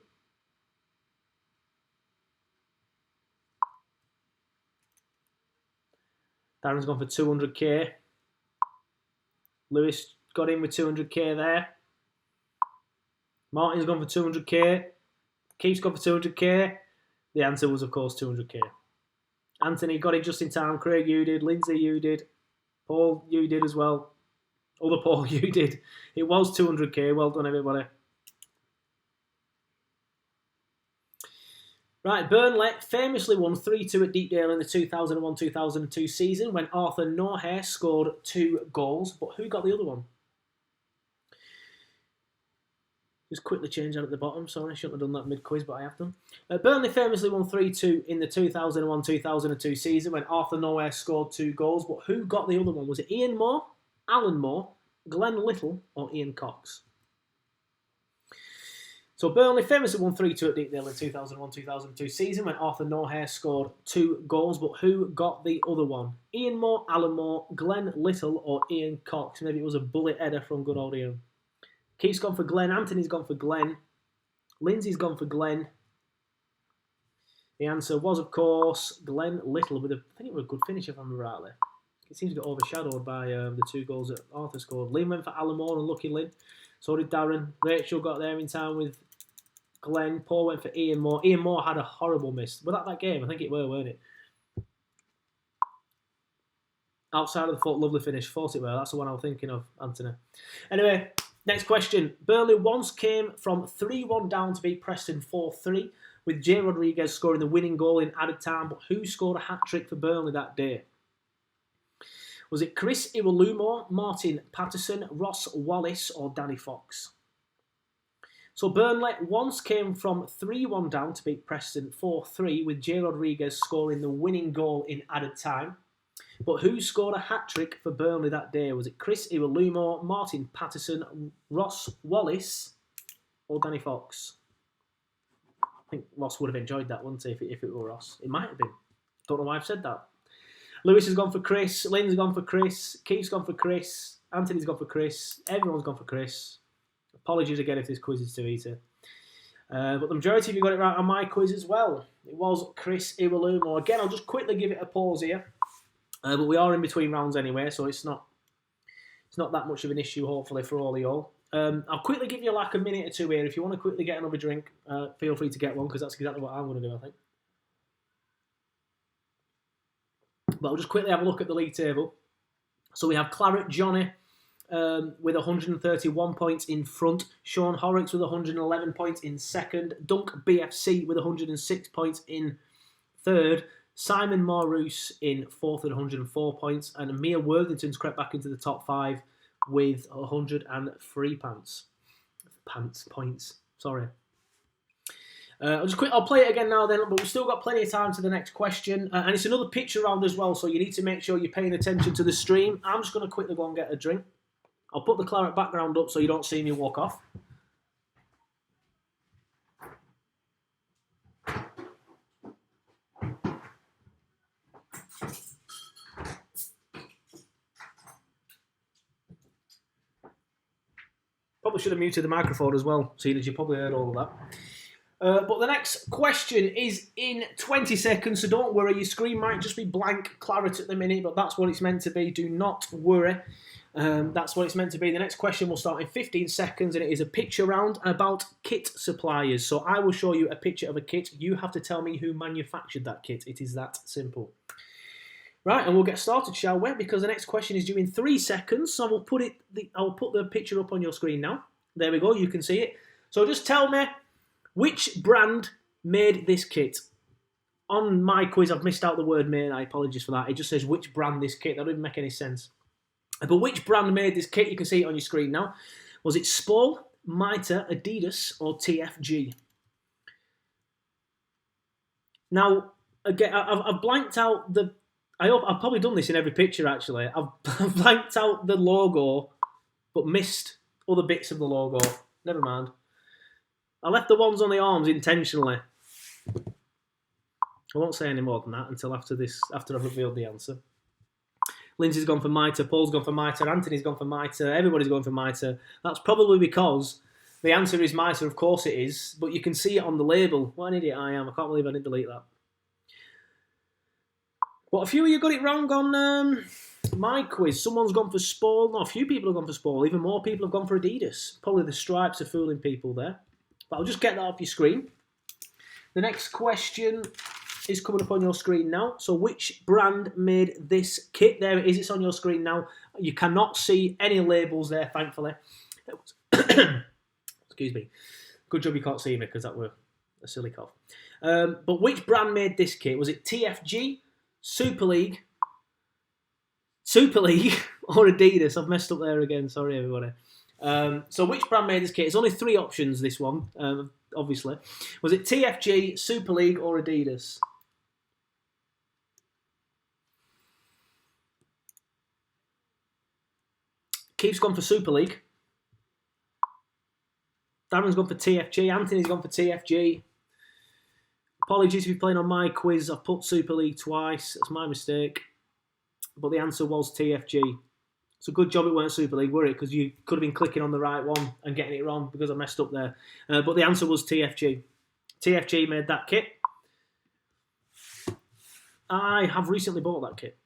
Darren's gone for 200k. Lewis got in with 200k there. Martin's gone for 200k. Keith's gone for 200k. The answer was, of course, 200k. Anthony got it just in time. Craig, you did. Lindsay, you did. Paul, you did as well. Other Paul, you did. It was 200k. Well done, everybody. Right, Burnley famously won 3-2 at Deepdale in the 2001-2002 season when Arthur Norhair scored 2 goals. But who got the other one? Just quickly change that at the bottom. Sorry, I shouldn't have done that mid-quiz, but I have done. Burnley famously won 3-2 in the 2001-2002 season when Arthur Norhair scored 2 goals. But who got the other one? Was it Ian Moore, Alan Moore, Glenn Little, or Ian Cox? So Burnley famously won 3-2 at Deepdale in the 2001-2002 season when Arthur Norhair scored 2 goals. But who got the other one? Ian Moore, Alan Moore, Glenn Little, or Ian Cox? Maybe it was a bullet header from good old Ian. Keith's gone for Glenn. Anthony's gone for Glenn. Lindsay's gone for Glenn. The answer was, of course, Glenn Little with I think it was a good finish if I remember rightly. it seems to get overshadowed by the 2 goals that Arthur scored. Lynn went for Alan Moore and Lucky Lynn. So did Darren. Rachel got there in time with Glenn. Paul went for Ian Moore. Ian Moore had a horrible miss. Was that game? I think it were, weren't it? Outside of the foot, lovely finish. Thought it were. That's the one I was thinking of, Anthony. Anyway, next question. Burnley once came from 3-1 down to beat Preston 4-3, with Jay Rodriguez scoring the winning goal in added time. But who scored a hat-trick for Burnley that day? Was it Chris Iwelumo, Martin Patterson, Ross Wallace, or Danny Fox? So Burnley once came from 3-1 down to beat Preston 4-3, with Jay Rodriguez scoring the winning goal in added time. But who scored a hat-trick for Burnley that day? Was it Chris Iwelumo, Martin Patterson, Ross Wallace, or Danny Fox? I think Ross would have enjoyed that, wouldn't he, if it were Ross? It might have been. Don't know why I've said that. Lewis has gone for Chris, Lynn's gone for Chris, Keith's gone for Chris, Anthony's gone for Chris, everyone's gone for Chris. Apologies again if this quiz is too easy. But the majority of you got it right on my quiz as well. It was Chris Iwelumo. Again, I'll just quickly give it a pause here. But we are in between rounds anyway, so it's not that much of an issue, hopefully, for all of y'all. I'll quickly give you like a minute or two here. If you want to quickly get another drink, feel free to get one, because that's exactly what I'm going to do, I think. But I'll just quickly have a look at the league table. So we have Claret Johnny with 131 points in front. Shawn Horrocks with 111 points in second. Dunk BFC with 106 points in third. Simon Maros in fourth with 104 points. And Amir Worthington's crept back into the top 5 with 103 points. Sorry. I'll play it again now then, but we've still got plenty of time to the next question. And it's another picture round as well, so you need to make sure you're paying attention to the stream. I'm just going to quickly go and get a drink. I'll put the Claret background up so you don't see me walk off. Probably should have muted the microphone as well, seeing as you probably heard all of that. But the next question is in 20 seconds, so don't worry. Your screen might just be blank Claret at the minute, but that's what it's meant to be. Do not worry. That's what it's meant to be. The next question will start in 15 seconds, and it is a picture round about kit suppliers. So I will show you a picture of a kit. You have to tell me who manufactured that kit. It is that simple. Right, and we'll get started, shall we? Because the next question is due in 3 seconds. So I'll put the picture up on your screen now. There we go. You can see it. So just tell me which brand made this kit. On my quiz, I've missed out the word made. I apologise for that. It just says which brand this kit. That doesn't make any sense. But which brand made this kit? You can see it on your screen now. Was it Spol, Mitre, Adidas, or TFG? Now, again, I've blanked out the... I've probably done this in every picture, actually. I've blanked out the logo, but missed other bits of the logo. Never mind. I left the ones on the arms intentionally. I won't say any more than that until after I've revealed the answer. Lindsay's gone for Mitre, Paul's gone for Mitre, Anthony's gone for Mitre, everybody's gone for Mitre. That's probably because the answer is Mitre, of course it is, but you can see it on the label. What an idiot I am. I can't believe I didn't delete that. But a few of you got it wrong on my quiz. Someone's gone for Spol. No, a few people have gone for Spol. Even more people have gone for Adidas. Probably the stripes are fooling people there. But I'll just get that off your screen. The next question is coming up on your screen now. So which brand made this kit? There it is. It's on your screen now. You cannot see any labels there, thankfully. Excuse me. Good job you can't see me because that were a silly cough. But which brand made this kit? Was it TFG, Super League, or Adidas? I've messed up there again. Sorry, everybody. So which brand made this kit? It's only 3 options, this one, obviously. Was it TFG, Super League, or Adidas? Keith's gone for Super League. Darren's gone for TFG. Anthony's gone for TFG. Apologies if you're playing on my quiz. I've put Super League twice. That's my mistake. But the answer was TFG. It's a good job it weren't Super League, were it? Because you could have been clicking on the right one and getting it wrong because I messed up there. But the answer was TFG. TFG made that kit. I have recently bought that kit.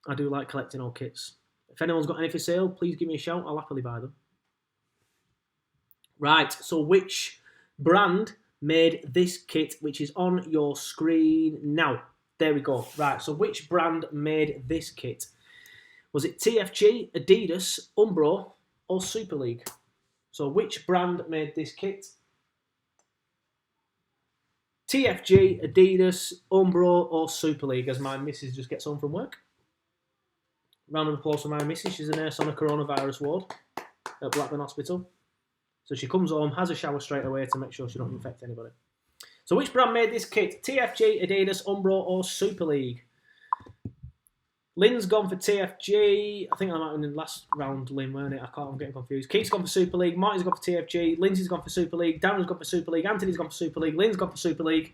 I do like collecting old kits. If anyone's got any for sale, please give me a shout. I'll happily buy them. Right, so which brand made this kit, which is on your screen now? There we go. Right, so which brand made this kit? Was it TFG, Adidas, Umbro, or Super League? So which brand made this kit? TFG, Adidas, Umbro, or Super League, as my missus just gets home from work. Round of applause for my missus. She's a nurse on a coronavirus ward at Blackburn Hospital. So she comes home, has a shower straight away to make sure she don't infect anybody. So which brand made this kit? TFG, Adidas, Umbro, or Super League? Lynn's gone for TFG. I think I might have been in the last round, Lynn, weren't it? I'm getting confused. Keith's gone for Super League. Martin's gone for TFG. Lindsay's gone for Super League. Darren's gone for Super League. Anthony's gone for Super League. Lynn's gone for Super League.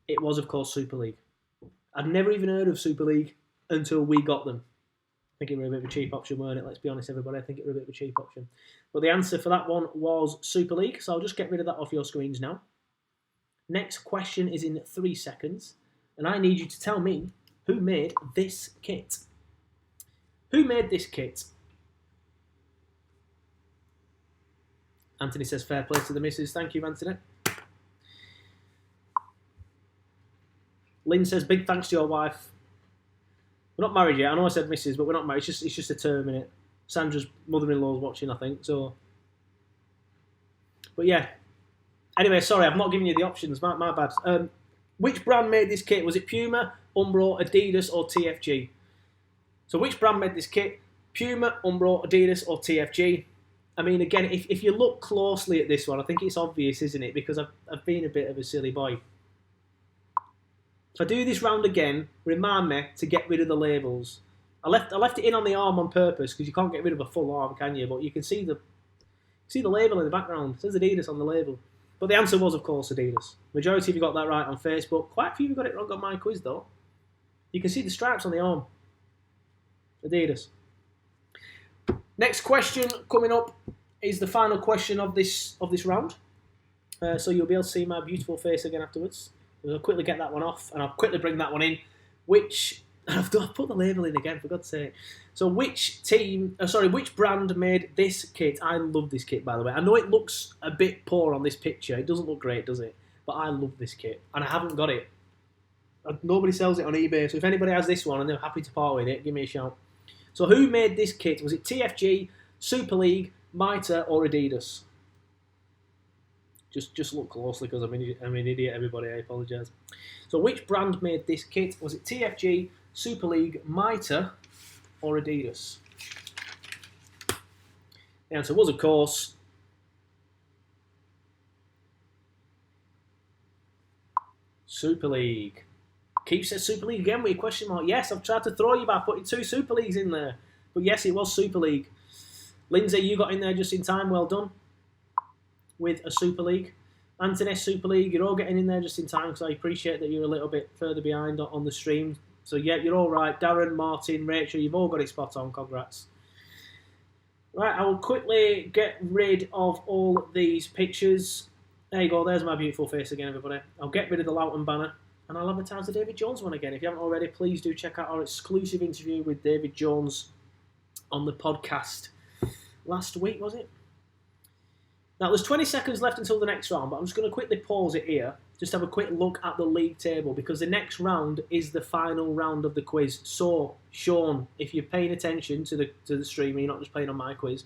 It was, of course, Super League. I'd never even heard of Super League until we got them. I think it was a bit of a cheap option, weren't it? Let's be honest, everybody. I think it was a bit of a cheap option. But the answer for that one was Super League. So I'll just get rid of that off your screens now. Next question is in 3 seconds. And I need you to tell me who made this kit. Who made this kit? Anthony says fair play to the missus. Thank you, Anthony. Lynn says big thanks to your wife. We're not married yet. I know I said missus, but we're not married. It's just a term, innit? Sandra's mother-in-law's watching, I think. So, but yeah. Anyway, sorry, I've not given you the options. My bad. Which brand made this kit? Was it Puma, Umbro, Adidas, or TFG? So which brand made this kit? Puma, Umbro, Adidas, or TFG? I mean, again, if you look closely at this one, I think it's obvious, isn't it? Because I've been a bit of a silly boy. If I do this round again, remind me to get rid of the labels. I left it in on the arm on purpose because you can't get rid of a full arm, can you? But you can see the label in the background. It says Adidas on the label. But the answer was, of course, Adidas. Majority of you got that right on Facebook. Quite a few of you got it wrong on my quiz, though. You can see the stripes on the arm. Adidas. Next question coming up is the final question of this round. So you'll be able to see my beautiful face again afterwards. I'll quickly get that one off, and I'll quickly bring that one in. Which I've put the label in again, for God's sake. So which brand made this kit? I love this kit, by the way. I know it looks a bit poor on this picture. It doesn't look great, does it? But I love this kit, and I haven't got it. Nobody sells it on eBay, so if anybody has this one and they're happy to part with it, give me a shout. So who made this kit? Was it TFG, Super League, Mitre, or Adidas? Just look closely because I'm an idiot, everybody. I apologise. So which brand made this kit? Was it TFG, Super League, Mitre, or Adidas? The answer was, of course, Super League. Keith says Super League again with a question mark. Yes, I've tried to throw you by putting 2 Super Leagues in there. But yes, it was Super League. Lindsay, you got in there just in time. Well done. With a Super League. Anthony, Super League. You're all getting in there just in time because I appreciate that you're a little bit further behind on the stream. So yeah, you're all right. Darren, Martin, Rachel, you've all got it spot on. Congrats. Right, I will quickly get rid of all these pictures. There you go. There's my beautiful face again, everybody. I'll get rid of the Loughton banner. And I'll advertise the David Jones one again. If you haven't already, please do check out our exclusive interview with David Jones on the podcast last week, was it? Now, there's 20 seconds left until the next round, but I'm just going to quickly pause it here. Just have a quick look at the league table, because the next round is the final round of the quiz. So, Shawn, if you're paying attention to the stream and you're not just playing on my quiz,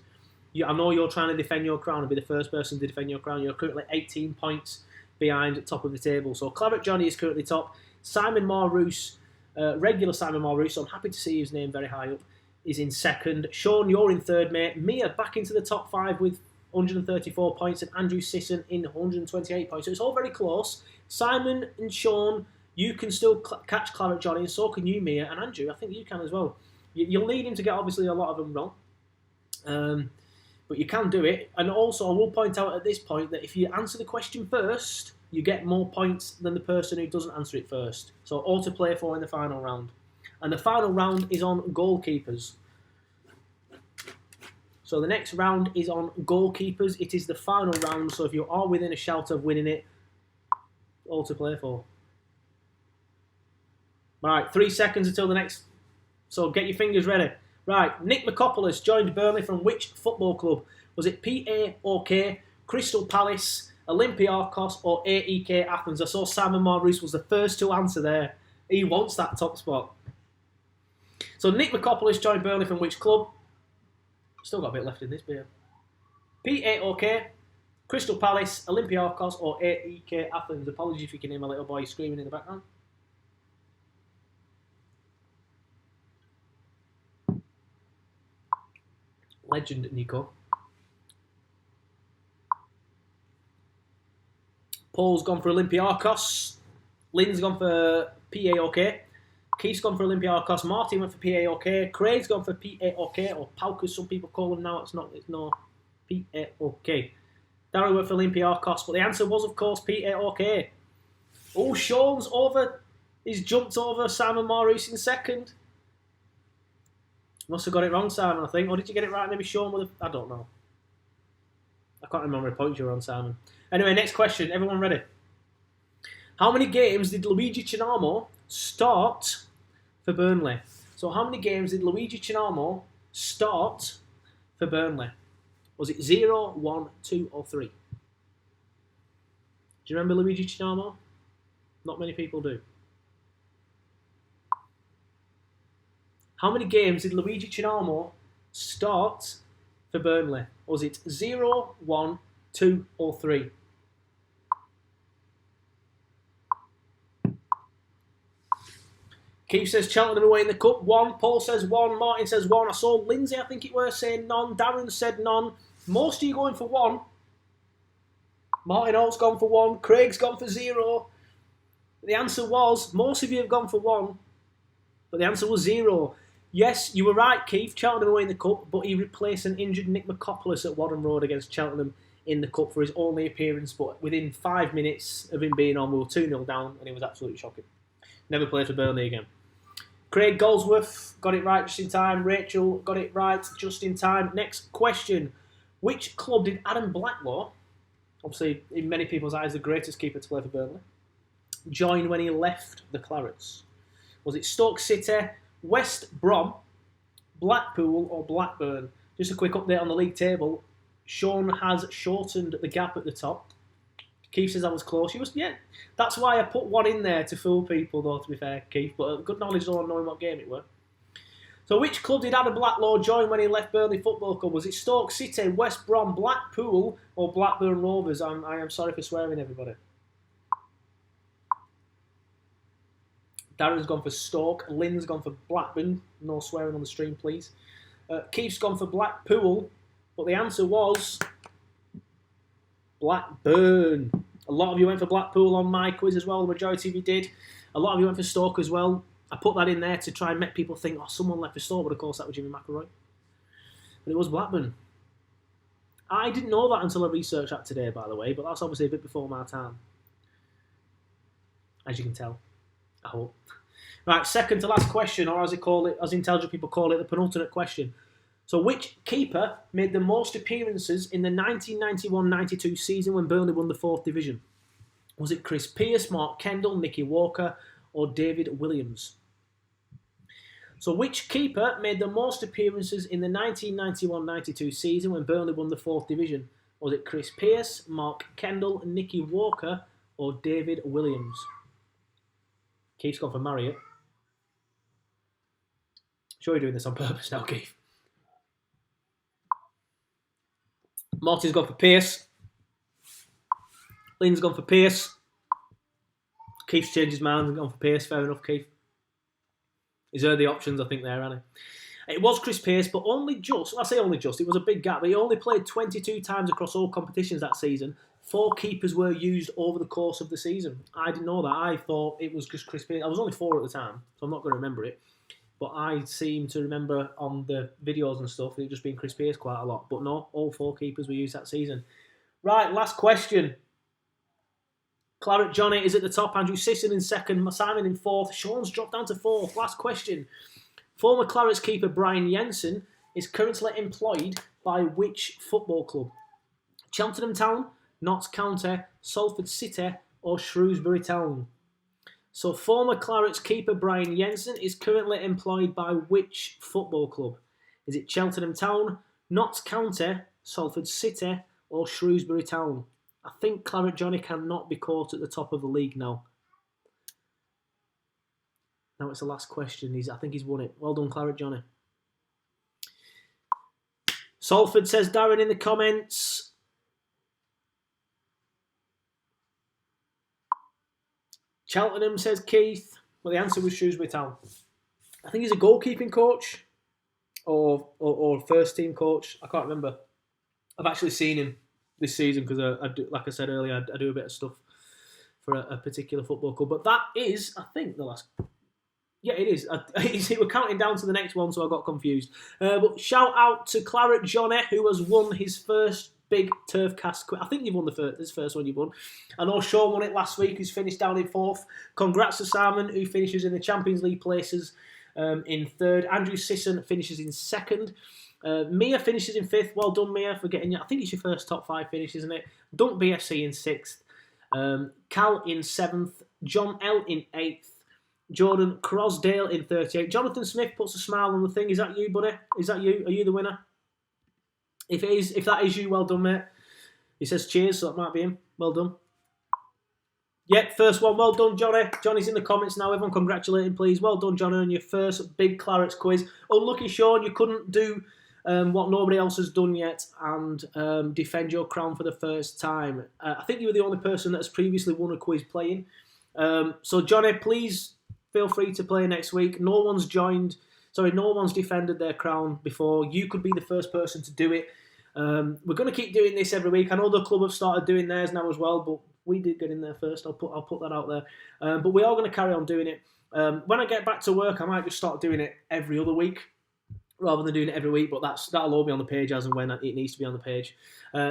I know you're trying to defend your crown and be the first person to defend your crown. You're currently 18 points behind top of the table. So Claret Johnny is currently top. Simon Maros, regular Simon Maros, so I'm happy to see his name very high up, is in second. Shawn, you're in third, mate. Mia back into the top 5 with 134 points, and Andrew Sisson in 128 points. So it's all very close. Simon and Shawn, you can still catch Claret Johnny, and so can you, Mia, and Andrew. I think you can as well. You'll need him to get, obviously, a lot of them wrong. But you can do it. And also, I will point out at this point that if you answer the question first, you get more points than the person who doesn't answer it first. So all to play for in the final round. And the final round is on goalkeepers. So the next round is on goalkeepers. It is the final round, so if you are within a shout of winning it, all to play for. Right, 3 seconds until the next So get your fingers ready. Right, Nick Mikopoulos joined Burnley from which football club? Was it PAOK, Crystal Palace, Olympiacos, or AEK Athens? I saw Simon Maros was the first to answer there. He wants that top spot. So Nick Mikopoulos joined Burnley from which club? Still got a bit left in this beer. PAOK, Crystal Palace, Olympiacos, or AEK Athens. Apologies if you can hear my little boy screaming in the background. Legend Nico. Paul's gone for Olympiacos. Lynn's gone for PAOK. Keith's gone for Olympiacos. Martin went for PAOK. Craig's gone for PAOK, or Pauk as some people call him now. It's no PAOK. Darryl went for Olympiacos, but the answer was, of course, PAOK. Oh, Shawn's over. He's jumped over Simon Maurice in second. Must have got it wrong, Simon, I think. Or did you get it right? Maybe Shawn would have... I don't know. I can't remember the point you were on, Simon. Anyway, next question. Everyone ready? How many games did Luigi Chinamo start for Burnley? So how many games did Luigi Chinamo start for Burnley? Was it 0, 1, 2, or 3? Do you remember Luigi Chinamo? Not many people do. How many games did Luigi Chinamo start for Burnley? Was it 0, 1, 2, or 3? Keith says Cheltenham away in the cup. 1. Paul says 1. Martin says 1. I saw Lindsay, I think it was, saying none. Darren said none. Most of you going for 1. Martin Holt's gone for 1. Craig's gone for 0. The answer was, most of you have gone for 1. But the answer was 0. Yes, you were right, Keith. Cheltenham away in the cup, but he replaced an injured Nick Mikopoulos at Wadham Road against Cheltenham in the cup for his only appearance. But within 5 minutes of him being on, we were 2-0 down, and it was absolutely shocking. Never played for Burnley again. Craig Goldsworth got it right just in time. Rachel got it right just in time. Next question. Which club did Adam Blacklaw, obviously in many people's eyes the greatest keeper to play for Burnley, join when he left the Clarets? Was it Stoke City, West Brom, Blackpool, or Blackburn? Just a quick update on the league table. Shawn has shortened the gap at the top. Keith says I was close. That's why I put 1 in there to fool people, though, to be fair, Keith. But good knowledge on knowing what game it were. So which club did Adam Blacklaw join when he left Burnley Football Club? Was it Stoke City, West Brom, Blackpool, or Blackburn Rovers? I am sorry for swearing, everybody. Darren's gone for Stoke. Lynn's gone for Blackburn. No swearing on the stream, please. Keith's gone for Blackpool. But the answer was Blackburn. A lot of you went for Blackpool on my quiz as well. The majority of you did. A lot of you went for Stoke as well. I put that in there to try and make people think, oh, someone left for Stoke, but of course that was Jimmie McElroy. But it was Blackburn. I didn't know that until I researched that today, by the way, but that's obviously a bit before my time. As you can tell. I hope. Right, second to last question, or as intelligent people call it, the penultimate question. So which keeper made the most appearances in the 1991-92 season when Burnley won the 4th Division? Was it Chris Pearce, Mark Kendall, Nicky Walker, or David Williams? So which keeper made the most appearances in the 1991-92 season when Burnley won the 4th Division? Was it Chris Pearce, Mark Kendall, Nicky Walker, or David Williams? Keith's gone for Marriott. Sure you're doing this on purpose now, Keith. Martin's gone for Pearce. Lynn's gone for Pearce. Keith's changed his mind and gone for Pearce. Fair enough, Keith. He's heard the options, I think, there, hasn't he? It was Chris Pearce, but only just, I say only just, it was a big gap, but he only played 22 times across all competitions that season. 4 keepers were used over the course of the season. I didn't know that. I thought it was just Chris Pearce. I was only 4 at the time, so I'm not going to remember it. But I seem to remember on the videos and stuff, it just been Chris Pearce quite a lot. But no, all 4 keepers were used that season. Right, last question. Claret Johnny is at the top. Andrew Sisson in second. Simon in 4th. Shawn's dropped down to 4th. Last question. Former Clarets keeper Brian Jensen is currently employed by which football club? Cheltenham Town, Notts County, Salford City, or Shrewsbury Town? So former Clarets keeper Brian Jensen is currently employed by which football club? Is it Cheltenham Town, Notts County, Salford City, or Shrewsbury Town? I think Claret Johnny cannot be caught at the top of the league now. Now it's the last question. I think he's won it. Well done, Claret Johnny. Salford, says Darren in the comments. Cheltenham, says Keith. Well, the answer was Shrewsbury Town. I think he's a goalkeeping coach or first team coach. I can't remember. I've actually seen him this season because I do, like I said earlier, I do a bit of stuff for a particular football club. But that is, I think, the last. Yeah, it is. We're counting down to the next one, so I got confused. But shout out to Claret Johnny, who has won his first big Turfcast quiz. I think you've won this first one you've won. I know Shawn won it last week, who's finished down in 4th. Congrats to Simon, who finishes in the Champions League places in 3rd. Andrew Sisson finishes in 2nd. Mia finishes in 5th. Well done, Mia, for getting. I think it's your first top 5 finish, isn't it? Dunk BFC in 6th. Cal in 7th. John L in 8th. Jordan Crosdale in 38. Jonathan Smith puts a smile on the thing. Is that you, buddy? Is that you? Are you the winner? If that is you, well done, mate. He says cheers, so that might be him. Well done. Yep, first one. Well done, Johnny. Johnny's in the comments now. Everyone congratulate him, please. Well done, Johnny, on your first big Clarets quiz. Unlucky, Shawn, you couldn't do what nobody else has done yet and defend your crown for the first time. I think you were the only person that has previously won a quiz playing. So, Johnny, please feel free to play next week. No one's defended their crown before. You could be the first person to do it. We're going to keep doing this every week. I know the club have started doing theirs now as well, but we did get in there first. I'll put that out there. But we are going to carry on doing it. When I get back to work, I might just start doing it every other week rather than doing it every week. But that'll all be on the page as and when it needs to be on the page.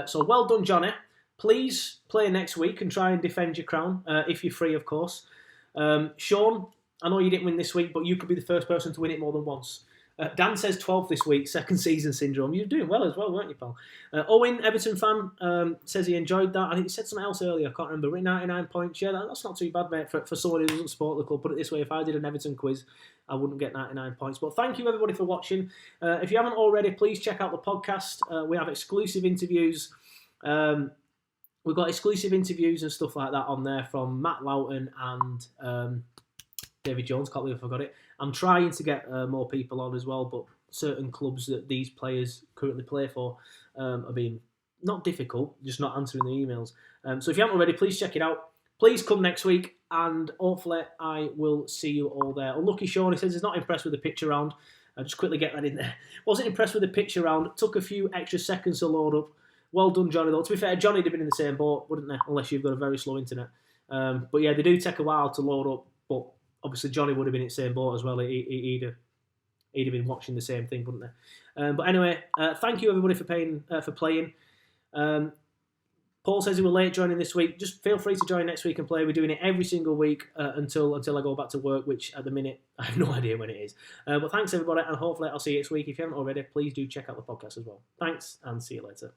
So well done, Johnny. Please play next week and try and defend your crown if you're free, of course. Shawn, I know you didn't win this week, but you could be the first person to win it more than once. Dan says 12th this week, second season syndrome. You're doing well as well, weren't you, pal? Owen, Everton fan, says he enjoyed that. I think he said something else earlier, I can't remember. 99 points. Yeah, that's not too bad, mate, for someone who doesn't support the club. Put it this way, if I did an Everton quiz, I wouldn't get 99 points. But thank you, everybody, for watching. If you haven't already, please check out the podcast. We have exclusive interviews. We've got exclusive interviews and stuff like that on there from Matt Loughton and David Jones. Can't believe I forgot it. I'm trying to get more people on as well, but certain clubs that these players currently play for are being not difficult, just not answering the emails. So if you haven't already, please check it out. Please come next week, and hopefully I will see you all there. Unlucky Shawn, he says he's not impressed with the pitch around. I'll just quickly get that in there. Wasn't impressed with the pitch around. Took a few extra seconds to load up. Well done, Johnny, though. To be fair, Johnny would have been in the same boat, wouldn't they? Unless you've got a very slow internet. But yeah, they do take a while to load up, but obviously, Johnny would have been in the same boat as well. He'd have been watching the same thing, wouldn't they? But anyway, thank you everybody for playing. Paul says he was late joining this week. Just feel free to join next week and play. We're doing it every single week until I go back to work, which at the minute I have no idea when it is. But thanks everybody, and hopefully I'll see you next week. If you haven't already, please do check out the podcast as well. Thanks, and see you later.